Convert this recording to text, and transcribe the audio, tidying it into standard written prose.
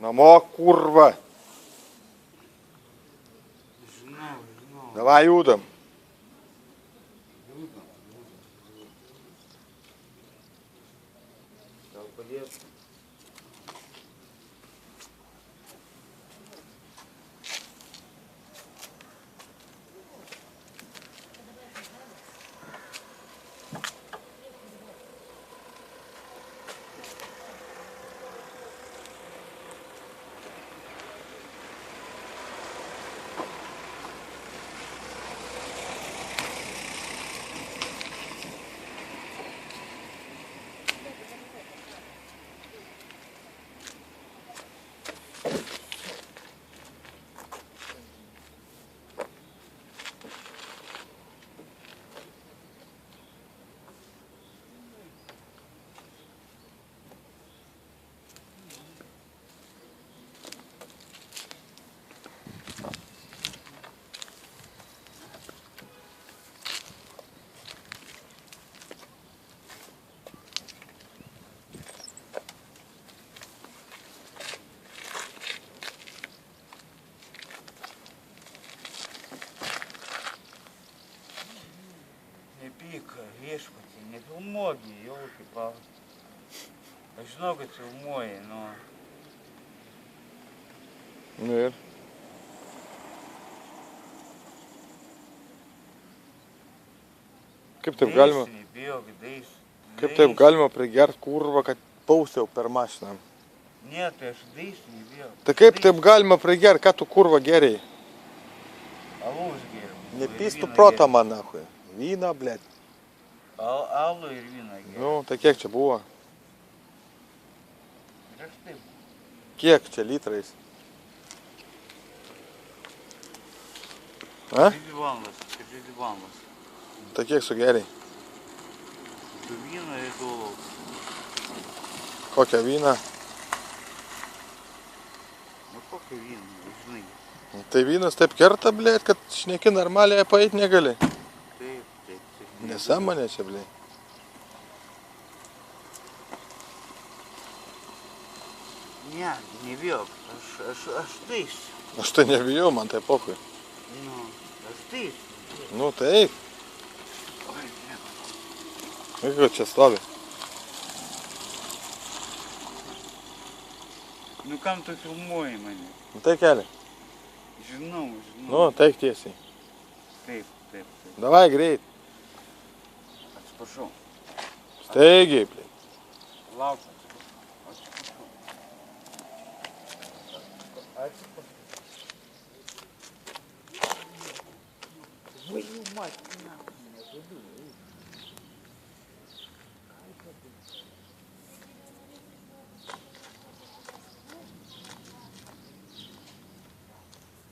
Namo, kurva. Žinau. Davai judam. Gal padėtų. Nepyk, viešpatį, nefilmuogi, jau kaip aš žinau, kad filmuoji, nu. Nu ir. Kaip taip galima? Nebijok, Kaip taip galima prigert kurva, kad pausiau per mašiną? Ne, tai aš daisiu, nebijok. Tai kaip taip galima prigert, ką tu kurva geriai? Alaus geriau. Nepystų protą man, nahui. Vyną, blėt. Alų ir vyną geriau. Nu, tai kiek čia buvo? Prieš taip. Kiek čia litrais? A? 2 valandas. Tai kiek sugeriai? Du vyną ir du alaus. Kokią vyną? Nu kokį vyną, žinai. Tai vynas taip kerta, blėt, kad šneki normaliai paeit negali. Taip. Nesąmonė čia, blėt. Ne, nebijok, aš daisiu. Aš tai nebijau, man tai pokui. Nu, aš daisiu. Nu, tai eik. Oi, ne. Eik, kad čia stovi. Nu kam tu filmuoji mane? Nu, tai keli. Žinau. Nu, taik tiesiai. Taip. Davai greit. Atsiprašau. Staigiai, blėt. Lauk, atsiprašau. Твою мать, нахуй меня забыл.